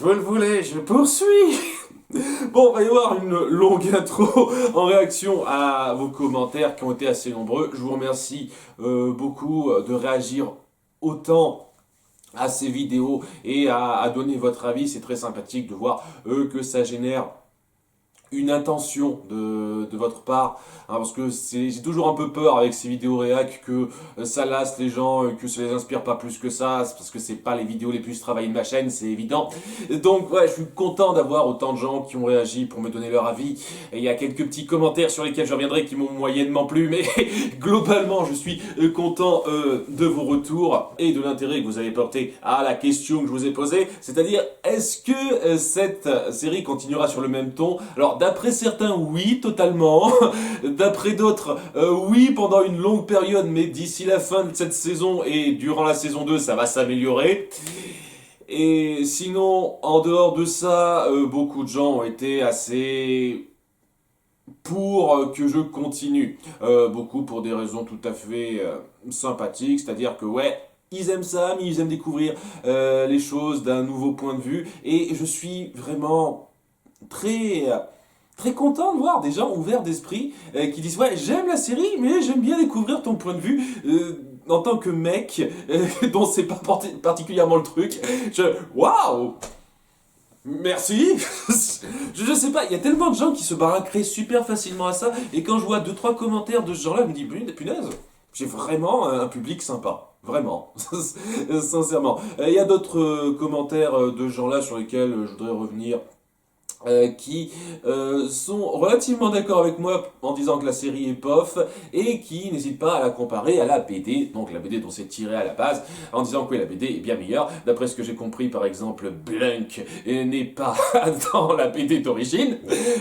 Je le voulais, je poursuis. Bon, il va y avoir une longue intro en réaction à vos commentaires qui ont été assez nombreux. Je vous remercie beaucoup de réagir autant à ces vidéos et à donner votre avis. C'est très sympathique de voir que ça génère une intention de votre part, hein, parce que j'ai toujours un peu peur avec ces vidéos réac que ça lasse les gens, que ça les inspire pas plus que ça, parce que c'est pas les vidéos les plus travaillées de ma chaîne, c'est évident. Donc ouais, je suis content d'avoir autant de gens qui ont réagi pour me donner leur avis, et il y a quelques petits commentaires sur lesquels je reviendrai qui m'ont moyennement plu, mais globalement je suis content de vos retours et de l'intérêt que vous avez porté à la question que je vous ai posée, c'est-à-dire est-ce que cette série continuera sur le même ton? Alors d'après certains, oui, totalement. D'après d'autres, oui, pendant une longue période, mais d'ici la fin de cette saison et durant la saison 2, ça va s'améliorer. Et sinon, en dehors de ça, beaucoup de gens ont été assez pour que je continue. Beaucoup pour des raisons tout à fait sympathiques, c'est-à-dire que ouais, ils aiment ça, mais ils aiment découvrir les choses d'un nouveau point de vue. Et je suis vraiment très content de voir des gens ouverts d'esprit qui disent ouais, j'aime la série mais j'aime bien découvrir ton point de vue en tant que mec dont c'est pas particulièrement le truc. Waouh, merci. Je sais pas, il y a tellement de gens qui se baraqueraient super facilement à ça, et quand je vois 2-3 commentaires de ce genre là, je me dis punaise, j'ai vraiment un public sympa. Vraiment, sincèrement. Il y a d'autres commentaires de gens là sur lesquels je voudrais revenir, qui sont relativement d'accord avec moi en disant que la série est pof et qui n'hésitent pas à la comparer à la BD, donc la BD dont c'est tiré à la base, en disant que oui, la BD est bien meilleure. D'après ce que j'ai compris, par exemple, Blunk n'est pas dans la BD d'origine.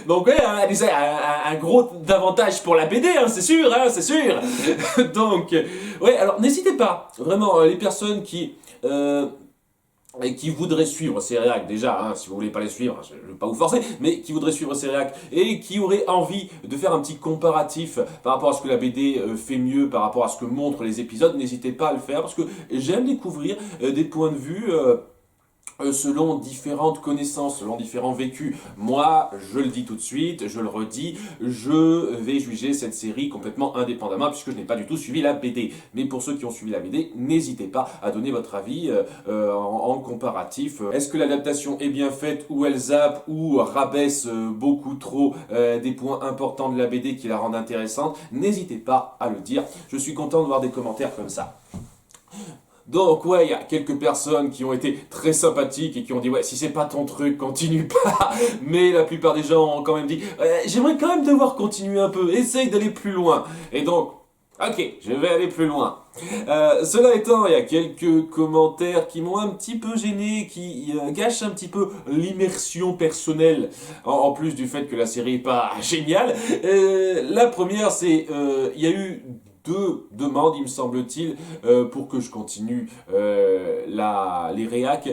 Donc ouais, un gros avantage pour la BD, hein, c'est sûr, hein, c'est sûr. Donc, ouais, alors n'hésitez pas, vraiment, les personnes et qui voudraient suivre ces réacs, déjà, hein, si vous voulez pas les suivre, je ne veux pas vous forcer, mais qui voudraient suivre ces réacs, et qui auraient envie de faire un petit comparatif par rapport à ce que la BD fait mieux, par rapport à ce que montrent les épisodes, n'hésitez pas à le faire, parce que j'aime découvrir des points de vue selon différentes connaissances, selon différents vécus. Moi, je le dis tout de suite, je le redis, je vais juger cette série complètement indépendamment puisque je n'ai pas du tout suivi la BD. Mais pour ceux qui ont suivi la BD, n'hésitez pas à donner votre avis en comparatif. Est-ce que l'adaptation est bien faite ou elle zappe ou rabaisse beaucoup trop des points importants de la BD qui la rendent intéressante? N'hésitez pas à le dire. Je suis content de voir des commentaires comme ça. Donc ouais, il y a quelques personnes qui ont été très sympathiques et qui ont dit ouais, si c'est pas ton truc, continue pas. Mais la plupart des gens ont quand même dit j'aimerais quand même devoir continuer un peu, essaye d'aller plus loin. Et donc, ok, je vais aller plus loin. Cela étant, il y a quelques commentaires qui m'ont un petit peu gêné, qui gâchent un petit peu l'immersion personnelle, en plus du fait que la série est pas géniale. La première, c'est il y a eu 2 demandes, il me semble-t-il, pour que je continue les réacs,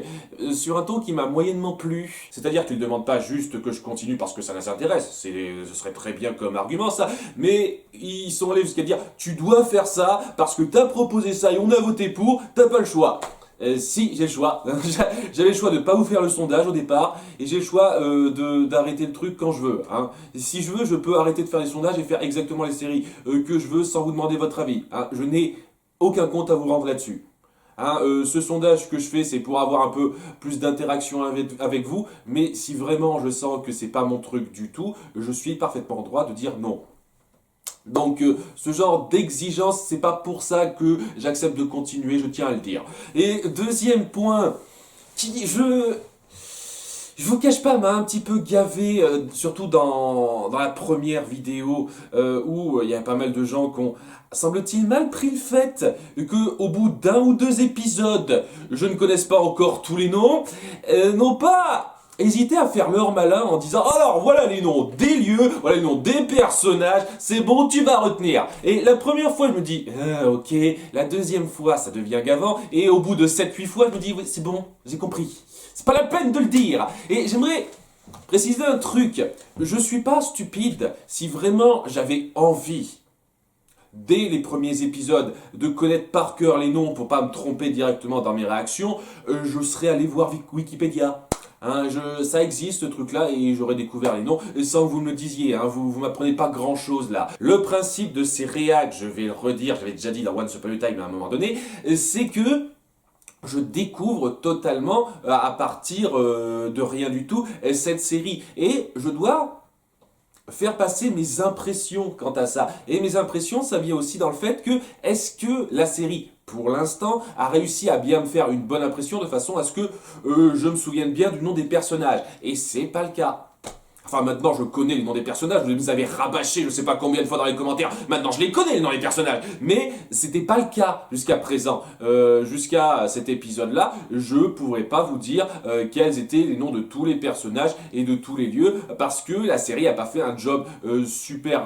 sur un ton qui m'a moyennement plu. C'est-à-dire qu'ils ne demandent pas juste que je continue parce que ça les intéresse, ce serait très bien comme argument ça, mais ils sont allés jusqu'à dire tu dois faire ça parce que t'as proposé ça et on a voté pour, t'as pas le choix. Si, j'ai le choix. J'avais le choix de pas vous faire le sondage au départ, et j'ai le choix d'arrêter le truc quand je veux. Hein. Si je veux, je peux arrêter de faire les sondages et faire exactement les séries que je veux sans vous demander votre avis. Hein. Je n'ai aucun compte à vous rendre là-dessus. Hein, ce sondage que je fais, c'est pour avoir un peu plus d'interaction avec vous, mais si vraiment je sens que c'est pas mon truc du tout, je suis parfaitement en droit de dire non. Donc ce genre d'exigence, c'est pas pour ça que j'accepte de continuer, je tiens à le dire. Et deuxième point, je vous cache pas, m'a un petit peu gavé, surtout dans la première vidéo où il y a pas mal de gens qui ont, semble-t-il, mal pris le fait que au bout d'un ou 2 épisodes, je ne connaisse pas encore tous les noms, n'ont pas hésiter à faire leur malin en disant alors voilà les noms des lieux, voilà les noms des personnages, c'est bon, tu vas retenir. Et la première fois je me dis ok, la deuxième fois ça devient gavant, et au bout de 7-8 fois je me dis oui, c'est bon, j'ai compris, c'est pas la peine de le dire. Et j'aimerais préciser un truc, je suis pas stupide. Si vraiment j'avais envie dès les premiers épisodes de connaître par cœur les noms pour pas me tromper directement dans mes réactions, je serais allé voir Wikipédia. Hein, ça existe ce truc-là et j'aurais découvert les noms sans que vous me le disiez. Hein, vous m'apprenez pas grand-chose là. Le principe de ces réacs, je vais le redire, j'avais déjà dit dans Once Upon a Time à un moment donné, c'est que je découvre totalement à partir de rien du tout cette série. Et je dois faire passer mes impressions quant à ça. Et mes impressions, ça vient aussi dans le fait que, est-ce que la série, pour l'instant, a réussi à bien me faire une bonne impression de façon à ce que je me souvienne bien du nom des personnages. Et c'est pas le cas. Enfin, maintenant, je connais les noms des personnages, vous les avez rabâchés je sais pas combien de fois dans les commentaires, maintenant je les connais les noms des personnages, mais c'était pas le cas jusqu'à présent. Jusqu'à cet épisode-là, je pourrais pas vous dire quels étaient les noms de tous les personnages et de tous les lieux, parce que la série a pas fait un job super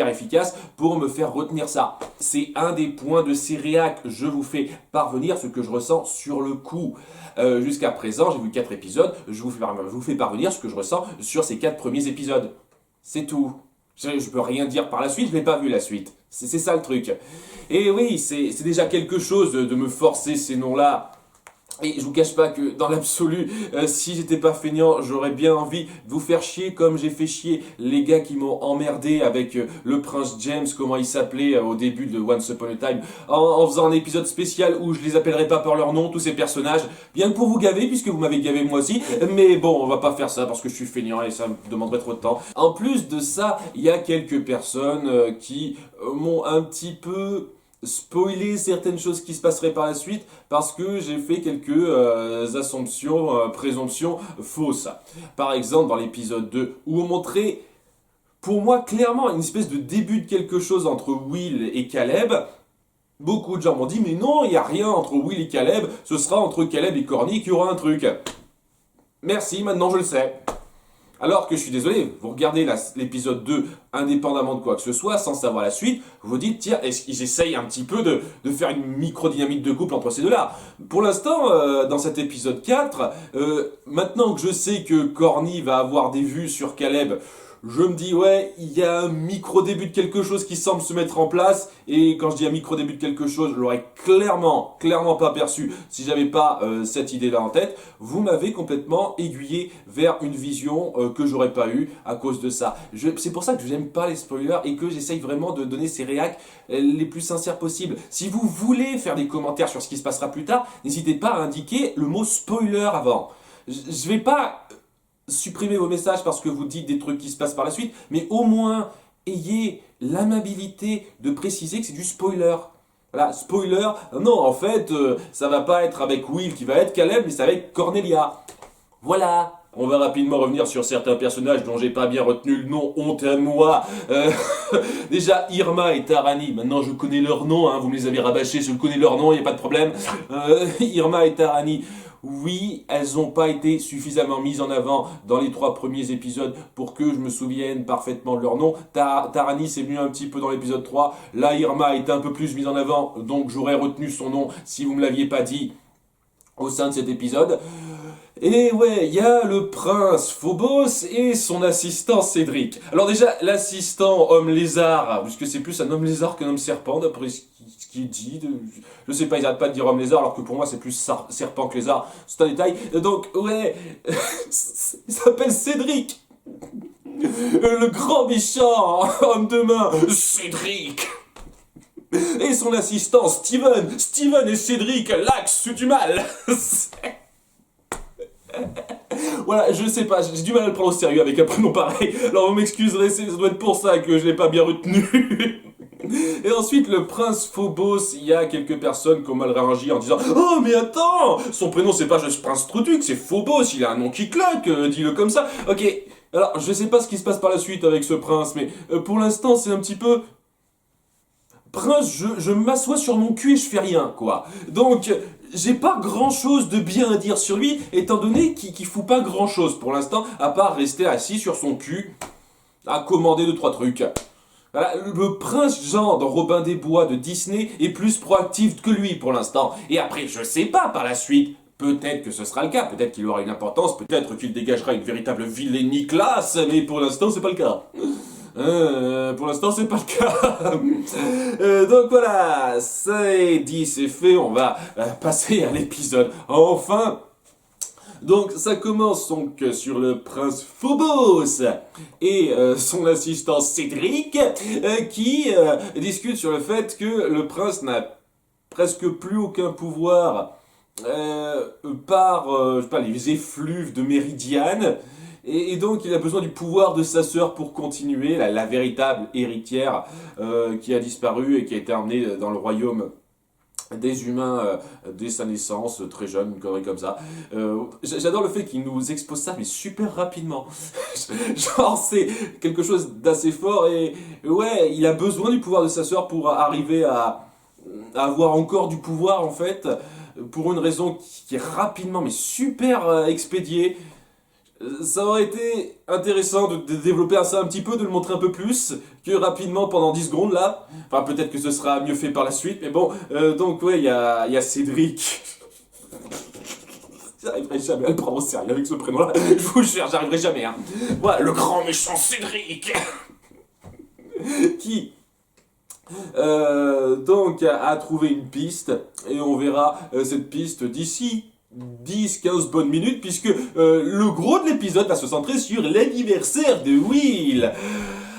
efficace pour me faire retenir ça. C'est un des points de ces réacs, je vous fais parvenir ce que je ressens sur le coup. Jusqu'à présent, j'ai vu 4 épisodes, je vous fais parvenir ce que je ressens sur ces 4 premiers épisodes. C'est tout. Je peux rien dire par la suite, je n'ai pas vu la suite. C'est ça le truc. Et oui, c'est déjà quelque chose de me forcer ces noms-là. Et je vous cache pas que dans l'absolu, si j'étais pas feignant, j'aurais bien envie de vous faire chier comme j'ai fait chier les gars qui m'ont emmerdé avec le prince James, comment il s'appelait au début de Once Upon a Time, en faisant un épisode spécial où je les appellerai pas par leur nom, tous ces personnages, bien que pour vous gaver, puisque vous m'avez gavé moi aussi, mais bon, on va pas faire ça parce que je suis feignant et ça me demanderait trop de temps. En plus de ça, il y a quelques personnes qui m'ont un petit peu spoiler certaines choses qui se passeraient par la suite parce que j'ai fait quelques présomptions fausses. Par exemple, dans l'épisode 2, où on montrait pour moi clairement une espèce de début de quelque chose entre Will et Caleb. Beaucoup de gens m'ont dit mais non, il n'y a rien entre Will et Caleb, ce sera entre Caleb et Corny qu'il y aura un truc. Merci, maintenant je le sais. Alors que je suis désolé, vous regardez l'épisode 2 indépendamment de quoi que ce soit, sans savoir la suite, vous vous dites, tiens, est-ce qu'ils essayent un petit peu de faire une micro-dynamique de couple entre ces deux-là? Pour l'instant, dans cet épisode 4, maintenant que je sais que Corny va avoir des vues sur Caleb, je me dis, ouais, il y a un micro-début de quelque chose qui semble se mettre en place, et quand je dis un micro-début de quelque chose, je l'aurais clairement pas perçu si j'avais pas cette idée-là en tête. Vous m'avez complètement aiguillé vers une vision que j'aurais pas eue à cause de ça. C'est pour ça que je n'aime pas les spoilers et que j'essaye vraiment de donner ces réacs les plus sincères possibles. Si vous voulez faire des commentaires sur ce qui se passera plus tard, n'hésitez pas à indiquer le mot spoiler avant. Je vais pas supprimer vos messages parce que vous dites des trucs qui se passent par la suite, mais au moins ayez l'amabilité de préciser que c'est du spoiler. Voilà, spoiler, non en fait ça va pas être avec Will qui va être Caleb, mais c'est avec Cornelia. Voilà. On va rapidement revenir sur certains personnages dont j'ai pas bien retenu le nom, honte à moi. Déjà, Irma et Tarani, maintenant je connais leur nom, hein, vous me les avez rabâchés, je connais leur nom, il n'y a pas de problème. Irma et Tarani, oui, elles n'ont pas été suffisamment mises en avant dans les 3 premiers épisodes pour que je me souvienne parfaitement de leur nom. Tarani c'est venu un petit peu dans l'épisode 3, là Irma est un peu plus mise en avant, donc j'aurais retenu son nom si vous me l'aviez pas dit au sein de cet épisode. Et ouais, il y a le prince Phobos et son assistant Cédric. Alors déjà, l'assistant homme lézard, puisque c'est plus un homme lézard qu'un homme serpent, d'après ce qu'il dit. Je sais pas, ils arrêtent pas de dire homme lézard, alors que pour moi c'est plus serpent que lézard. C'est un détail. Donc ouais, il s'appelle Cédric. Le grand méchant, homme de main, Cédric. Et son assistant Steven. Steven et Cédric, l'axe du mal. Voilà, je sais pas, j'ai du mal à le prendre au sérieux avec un prénom pareil. Alors vous m'excuserez, ça doit être pour ça que je l'ai pas bien retenu. Et ensuite, le prince Phobos, il y a quelques personnes qui ont mal réagi en disant « Oh, mais attends, son prénom c'est pas juste Prince Truduc, c'est Phobos, il a un nom qui claque, dis-le comme ça. » Ok, alors je sais pas ce qui se passe par la suite avec ce prince, mais pour l'instant c'est un petit peu... Prince, je m'assois sur mon cul et je fais rien, quoi. Donc, j'ai pas grand chose de bien à dire sur lui, étant donné qu'il fout pas grand chose pour l'instant, à part rester assis sur son cul, à commander 2-3 trucs. Voilà, le prince Jean dans Robin des Bois de Disney est plus proactif que lui pour l'instant. Et après, je sais pas par la suite. Peut-être que ce sera le cas, peut-être qu'il aura une importance, peut-être qu'il dégagera une véritable vilainie classe, mais pour l'instant, c'est pas le cas. Pour l'instant, c'est pas le cas. Donc voilà, c'est dit, c'est fait. On va passer à l'épisode. Enfin, Donc ça commence donc sur le prince Phobos et son assistant Cédric qui discutent sur le fait que le prince n'a presque plus aucun pouvoir par je sais pas, les effluves de Méridiane. Et donc il a besoin du pouvoir de sa sœur pour continuer, la véritable héritière qui a disparu et qui a été emmenée dans le royaume des humains dès sa naissance, très jeune, une connerie comme ça. J'adore le fait qu'il nous expose ça, mais super rapidement. Genre, c'est quelque chose d'assez fort et ouais, il a besoin du pouvoir de sa sœur pour arriver à avoir encore du pouvoir en fait, pour une raison qui est rapidement, mais super expédiée. Ça aurait été intéressant de développer ça un petit peu, de le montrer un peu plus que rapidement pendant 10 secondes là. Enfin, peut-être que ce sera mieux fait par la suite, mais bon. Donc, ouais, il y a Cédric. J'arriverai jamais à le prendre au sérieux avec ce prénom-là. Je vous jure, j'arriverai jamais. Hein. Voilà, le grand méchant Cédric qui donc a trouvé une piste et on verra cette piste d'ici 10-15 bonnes minutes puisque le gros de l'épisode va se centrer sur l'anniversaire de Will.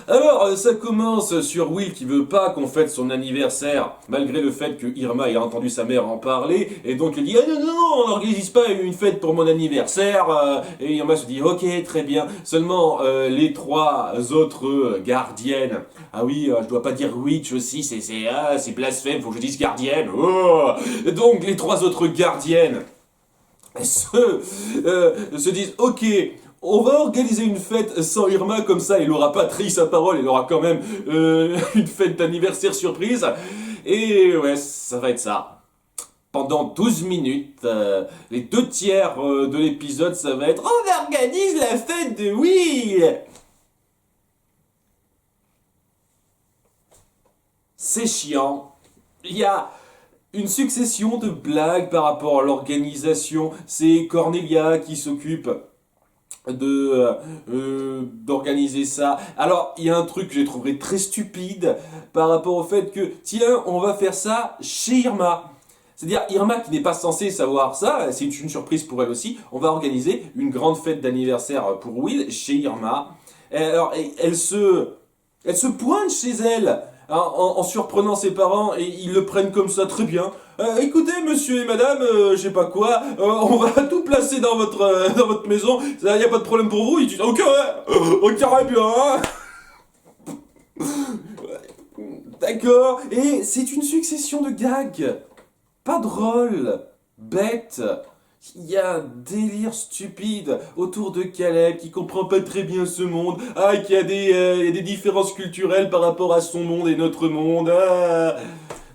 Alors, ça commence sur Will qui veut pas qu'on fête son anniversaire, malgré le fait que Irma ait entendu sa mère en parler, et donc elle dit « Ah non, non, non, on n'organise pas une fête pour mon anniversaire !» Et Irma se dit « Ok, très bien. » Seulement, les trois autres gardiennes, ah oui, je dois pas dire witch aussi, c'est blasphème, faut que je dise gardienne. Oh. Donc, les trois autres gardiennes se disent « Ok, on va organiser une fête sans Irma, comme ça elle aura pas trahi sa parole, elle aura quand même une fête d'anniversaire surprise. » Et ouais, ça va être ça. Pendant 12 minutes, les 2 tiers de l'épisode, ça va être « On organise la fête de Will !» C'est chiant. Il y a une succession de blagues par rapport à l'organisation. C'est Cornelia qui s'occupe d'organiser ça. Alors, il y a un truc que j'ai trouvé très stupide par rapport au fait que, tiens, on va faire ça chez Irma. C'est-à-dire, Irma qui n'est pas censée savoir ça, c'est une surprise pour elle aussi, on va organiser une grande fête d'anniversaire pour Will chez Irma. Et alors, elle se pointe chez elle en surprenant ses parents et ils le prennent comme ça très bien. Écoutez, monsieur et madame, je sais pas quoi, on va tout placer dans votre maison, il n'y a pas de problème pour vous. Ils disent ok, ok, bien. D'accord. Et c'est une succession de gags, pas drôles, bêtes. Il y a un délire stupide autour de Caleb qui comprend pas très bien ce monde. Ah, qu'il y a des différences culturelles par rapport à son monde et notre monde. Ah,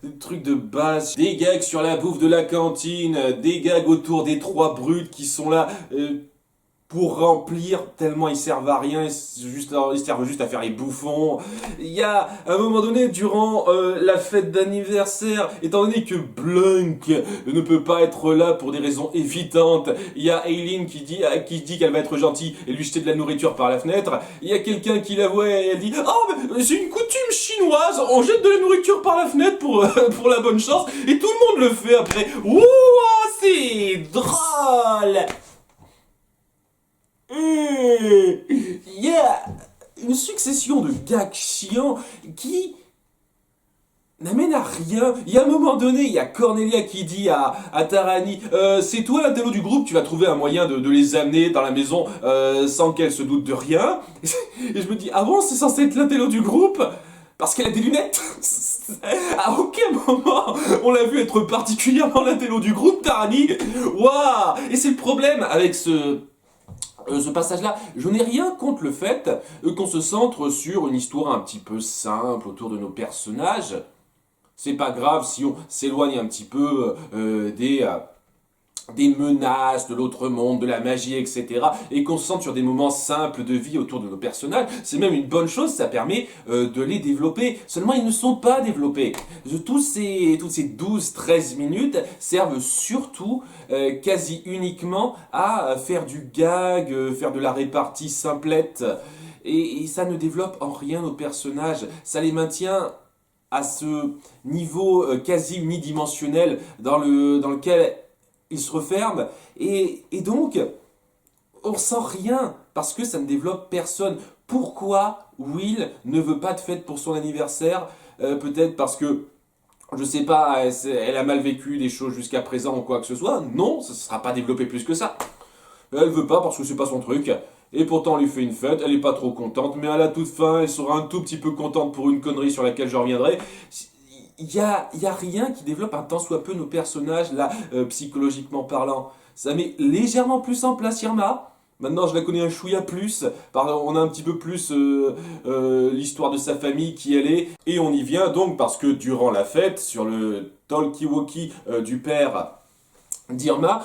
des trucs de base. Des gags sur la bouffe de la cantine. Des gags autour des trois brutes qui sont là pour remplir, tellement ils servent à rien, ils servent juste à faire les bouffons. Il y a un moment donné, durant la fête d'anniversaire, étant donné que Blunk ne peut pas être là pour des raisons évidentes, il y a Aileen qui dit qu'elle va être gentille et lui jeter de la nourriture par la fenêtre. Il y a quelqu'un qui la voit et elle dit « Oh, mais c'est une coutume chinoise, on jette de la nourriture par la fenêtre pour la bonne chance. » Et tout le monde le fait après. Ouh, c'est drôle. Il y a une succession de gags chiants qui n'amènent à rien. Il y a un moment donné, il y a Cornelia qui dit à Tarani c'est toi l'intello du groupe, tu vas trouver un moyen de les amener dans la maison sans qu'elle se doute de rien. Et je me dis, ah bon, c'est censé être l'intello du groupe parce qu'elle a des lunettes. À aucun moment on l'a vu être particulièrement l'intello du groupe, Tarani. Waouh. Et c'est le problème avec ce passage-là. Je n'ai rien contre le fait qu'on se centre sur une histoire un petit peu simple autour de nos personnages. C'est pas grave si on s'éloigne un petit peu des menaces de l'autre monde, de la magie, etc. Et qu'on se centre sur des moments simples de vie autour de nos personnages. C'est même une bonne chose, ça permet de les développer. Seulement, ils ne sont pas développés. Toutes ces 12-13 minutes servent surtout, quasi uniquement, à faire du gag, faire de la répartie simplette. Et ça ne développe en rien nos personnages. Ça les maintient à ce niveau quasi unidimensionnel dans lequel ils se referment et donc on ressent rien, parce que ça ne développe personne. Pourquoi Will ne veut pas de fête pour son anniversaire? Peut-être parce que, je sais pas, elle a mal vécu des choses jusqu'à présent ou quoi que ce soit. Non, ça ne sera pas développé plus que ça. Elle veut pas parce que c'est pas son truc. Et pourtant, on lui fait une fête, elle est pas trop contente, mais à la toute fin, elle sera un tout petit peu contente pour une connerie sur laquelle je reviendrai. Il y a rien qui développe un tant soit peu nos personnages, là, psychologiquement parlant. Ça met légèrement plus en place Irma. Maintenant, je la connais un chouïa plus. On a un petit peu plus l'histoire de sa famille, qui elle est. Et on y vient donc parce que durant la fête, sur le talkie-walkie du père d'Irma,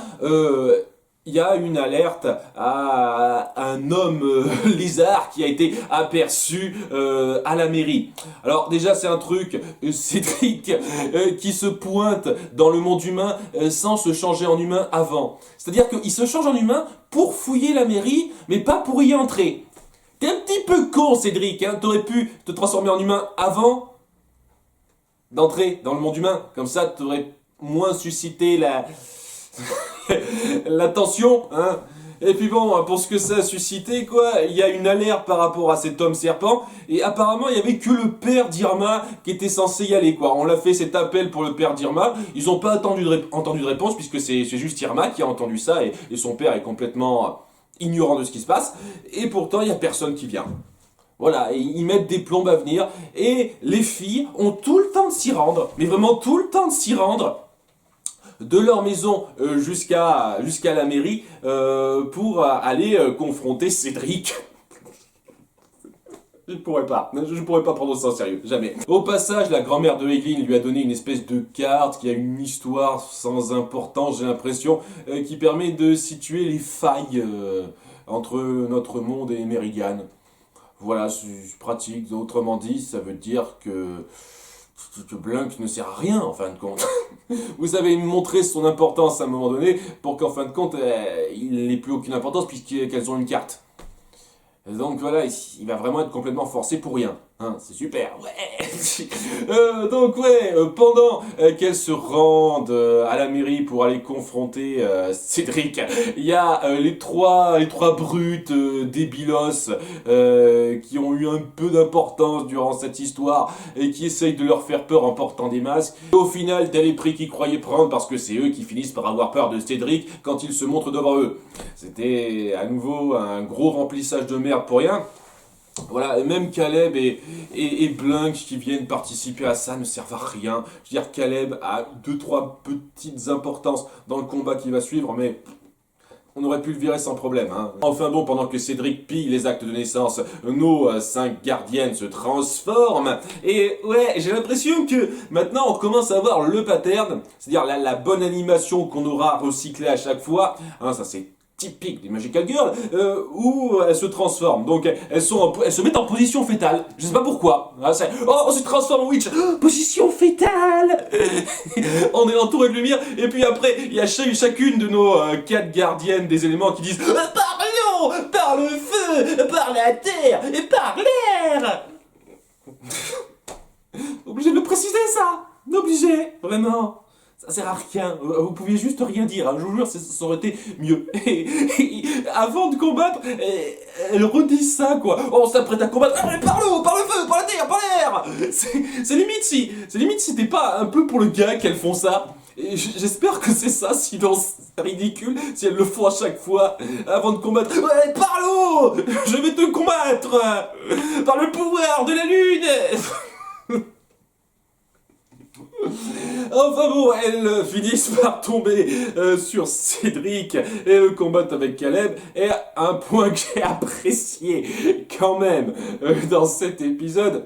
il y a une alerte à un homme lézard qui a été aperçu à la mairie. Alors déjà c'est un truc, Cédric qui se pointe dans le monde humain sans se changer en humain avant. C'est-à-dire qu'il se change en humain pour fouiller la mairie, mais pas pour y entrer. T'es un petit peu con Cédric, hein. T'aurais pu te transformer en humain avant d'entrer dans le monde humain. Comme ça t'aurais moins suscité la tension, hein. Et puis bon, pour ce que ça a suscité, quoi, il y a une alerte par rapport à cet homme serpent, et apparemment il y avait que le père d'Irma qui était censé y aller, quoi. On l'a fait cet appel pour le père d'Irma, ils ont pas entendu de réponse, puisque c'est juste Irma qui a entendu ça, et son père est complètement ignorant de ce qui se passe, et pourtant il y a personne qui vient. Voilà, et ils mettent des plombes à venir, et les filles ont tout le temps de s'y rendre, mais vraiment tout le temps de s'y rendre, de leur maison jusqu'à la mairie pour aller confronter Cédric. Je pourrais pas prendre ça au sérieux, jamais. Au passage, la grand-mère de Aileen lui a donné une espèce de carte qui a une histoire sans importance, j'ai l'impression, qui permet de situer les failles entre notre monde et Meridian. Voilà, c'est pratique. Autrement dit, ça veut dire que Blunk ne sert à rien en fin de compte. Vous avez montré son importance à un moment donné pour qu'en fin de compte il n'ait plus aucune importance puisqu'elles ont une carte. Donc voilà, il va vraiment être complètement forcé pour rien. Hein, c'est super, ouais. Donc ouais, pendant qu'elles se rendent à la mairie pour aller confronter Cédric, il y a les trois brutes débilos qui ont eu un peu d'importance durant cette histoire et qui essayent de leur faire peur en portant des masques. Et au final, t'as les prix qu'ils croyaient prendre parce que c'est eux qui finissent par avoir peur de Cédric quand il se montre devant eux. C'était à nouveau un gros remplissage de merde pour rien. Voilà, et même Caleb et Blunk qui viennent participer à ça ne servent à rien. Je veux dire, Caleb a 2-3 petites importances dans le combat qui va suivre, mais on aurait pu le virer sans problème. Hein. Enfin bon, pendant que Cédric pille les actes de naissance, nos 5 gardiennes se transforment. Et ouais, j'ai l'impression que maintenant on commence à voir le pattern, c'est-à-dire la bonne animation qu'on aura recyclée à chaque fois. Hein, ça c'est typique des Magical Girls, où elles se transforment. Donc elles se mettent en position fétale. Je sais pas pourquoi. Hein, on se transforme en witch. Oh, position fétale. On est entouré de lumière. Et puis après, il y a chacune de nos 4 gardiennes des éléments qui disent par l'eau, par le feu, par la terre et par l'air. Obligé de le préciser ça. Obligé, vraiment. Ça sert à rien, vous pouviez juste rien dire, hein. Je vous jure, ça aurait été mieux. Et avant de combattre, elle redit ça, quoi. Oh, on s'apprête à combattre, ah, mais par l'eau, par le feu, par la terre, par l'air. C'est limite si c'était pas un peu pour le gars qu'elles font ça. Et j'espère que c'est ça, sinon c'est ridicule si elles le font à chaque fois avant de combattre. Ouais, par l'eau, je vais te combattre par le pouvoir de la lune. Enfin bon, elles finissent par tomber sur Cédric et le combattent avec Caleb. Et un point que j'ai apprécié quand même dans cet épisode,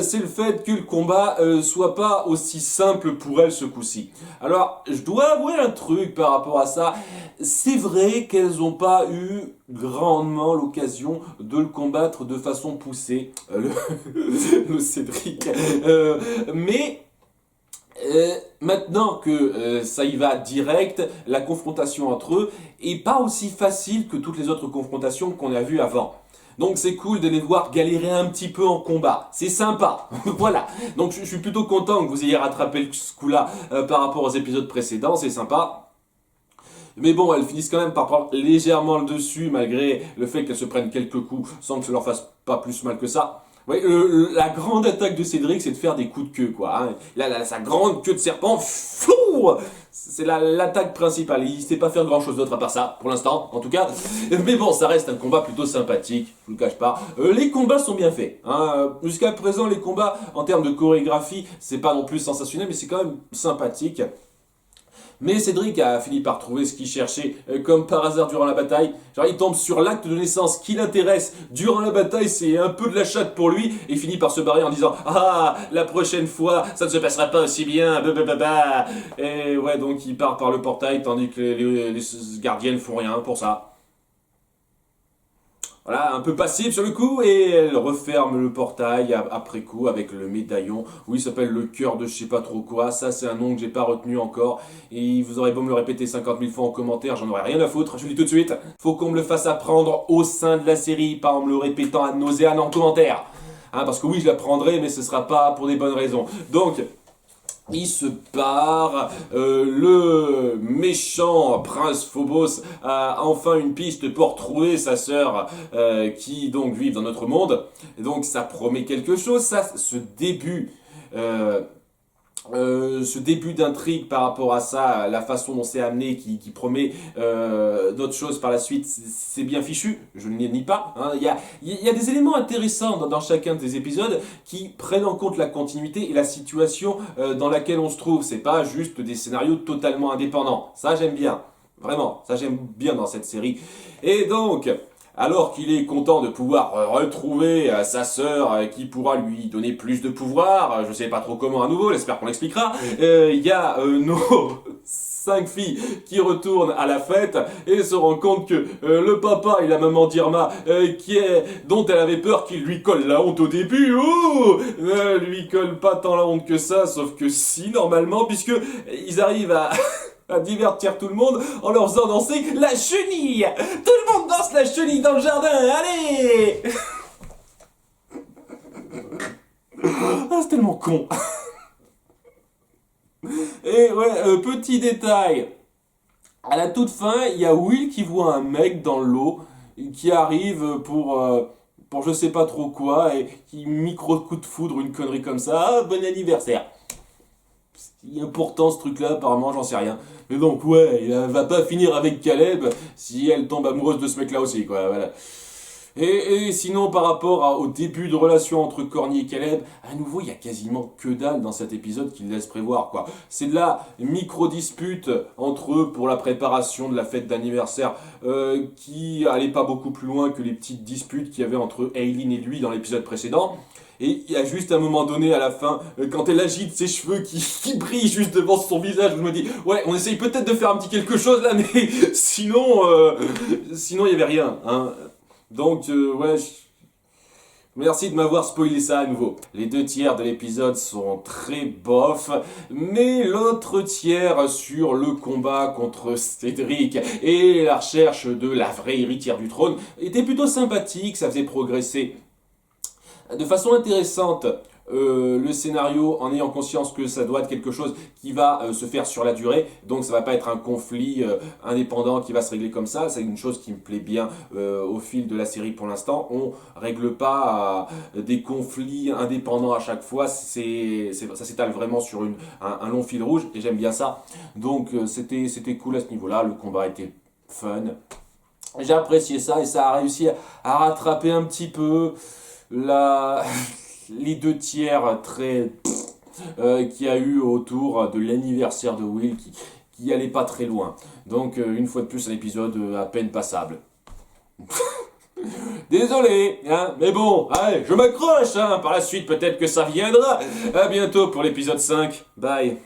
c'est le fait que le combat soit pas aussi simple pour elles ce coup-ci. Alors, je dois avouer un truc par rapport à ça. C'est vrai qu'elles ont pas eu grandement l'occasion de le combattre de façon poussée, le Cédric. Mais maintenant que ça y va direct, la confrontation entre eux est pas aussi facile que toutes les autres confrontations qu'on a vues avant. Donc c'est cool de les voir galérer un petit peu en combat. C'est sympa. Voilà. Donc je suis plutôt content que vous ayez rattrapé ce coup-là par rapport aux épisodes précédents. C'est sympa. Mais bon, elles finissent quand même par prendre légèrement le dessus, malgré le fait qu'elles se prennent quelques coups sans que ça leur fasse pas plus mal que ça. Oui, la grande attaque de Cédric, c'est de faire des coups de queue, quoi. Hein. Sa grande queue de serpent, flou, c'est l'attaque principale. Il sait pas faire grand chose d'autre à part ça, pour l'instant, en tout cas. Mais bon, ça reste un combat plutôt sympathique, je vous le cache pas. Les combats sont bien faits. Hein. Jusqu'à présent, les combats, en termes de chorégraphie, c'est pas non plus sensationnel, mais c'est quand même sympathique. Mais Cédric a fini par trouver ce qu'il cherchait, comme par hasard durant la bataille. Genre, il tombe sur l'acte de naissance qui l'intéresse. Durant la bataille, c'est un peu de la chatte pour lui. Et il finit par se barrer en disant « Ah, la prochaine fois, ça ne se passera pas aussi bien. Bah. » Et ouais, donc il part par le portail, tandis que les gardiennes font rien pour ça. Voilà, un peu passive sur le coup, et elle referme le portail après coup avec le médaillon. Oui, il s'appelle le cœur de je sais pas trop quoi. Ça, c'est un nom que j'ai pas retenu encore. Et vous aurez beau me le répéter 50 000 fois en commentaire, j'en aurais rien à foutre. Je vous le dis tout de suite. Faut qu'on me le fasse apprendre au sein de la série, pas en me le répétant à nauséam en commentaire. Hein, parce que oui, je l'apprendrai, mais ce sera pas pour des bonnes raisons. Donc, il se barre, le méchant prince Phobos a enfin une piste pour trouver sa sœur qui donc vit dans notre monde. Et donc ça promet quelque chose, ça, euh, ce début d'intrigue par rapport à ça, la façon dont c'est amené, qui promet d'autres choses par la suite, c'est bien fichu, je ne nie pas. Hein. Il y a des éléments intéressants dans chacun des épisodes qui prennent en compte la continuité et la situation dans laquelle on se trouve. C'est pas juste des scénarios totalement indépendants. Ça, j'aime bien. Vraiment, ça j'aime bien dans cette série. Et donc, alors qu'il est content de pouvoir retrouver sa sœur qui pourra lui donner plus de pouvoir, je sais pas trop comment à nouveau, j'espère qu'on l'expliquera, il y a nos 5 filles qui retournent à la fête et se rendent compte que le papa et la maman d'Irma, dont elle avait peur qu'il lui colle la honte au début, lui colle pas tant la honte que ça, sauf que si normalement, puisque ils arrivent à divertir tout le monde en leur faisant danser la chenille. Tout le monde danse la chenille dans le jardin, allez. Ah, c'est tellement con. Et ouais, petit détail. À la toute fin, il y a Will qui voit un mec dans l'eau qui arrive pour je sais pas trop quoi et qui micro coup de foudre, une connerie comme ça. Ah, bon anniversaire. C'est important ce truc-là, apparemment, j'en sais rien. Mais donc, ouais, il va pas finir avec Caleb si elle tombe amoureuse de ce mec-là aussi, quoi, voilà. Et sinon, par rapport au début de relation entre Corny et Caleb, à nouveau, il y a quasiment que dalle dans cet épisode qui le laisse prévoir, quoi. C'est de la micro-dispute entre eux pour la préparation de la fête d'anniversaire qui allait pas beaucoup plus loin que les petites disputes qu'il y avait entre Aileen et lui dans l'épisode précédent. Et il y a juste un moment donné à la fin, quand elle agite ses cheveux qui brillent juste devant son visage, je me dis, ouais, on essaye peut-être de faire un petit quelque chose là, mais sinon il y avait rien. Hein. Donc, ouais, merci de m'avoir spoilé ça à nouveau. Les 2 tiers de l'épisode sont très bof, mais l'autre tiers sur le combat contre Cédric et la recherche de la vraie héritière du trône était plutôt sympathique, ça faisait progresser de façon intéressante le scénario en ayant conscience que ça doit être quelque chose qui va se faire sur la durée, donc ça va pas être un conflit indépendant qui va se régler comme ça. C'est une chose qui me plaît bien au fil de la série pour l'instant. On règle pas des conflits indépendants à chaque fois, ça s'étale vraiment sur un long fil rouge et j'aime bien ça. Donc c'était cool à ce niveau-là, le combat était fun. J'ai apprécié ça et ça a réussi à rattraper un petit peu les 2 tiers très qu'il y a eu autour de l'anniversaire de Will qui allait pas très loin. Donc une fois de plus un épisode à peine passable. Désolé, hein, mais bon, allez, je m'accroche, hein, par la suite peut-être que ça viendra. À bientôt pour l'épisode 5. Bye.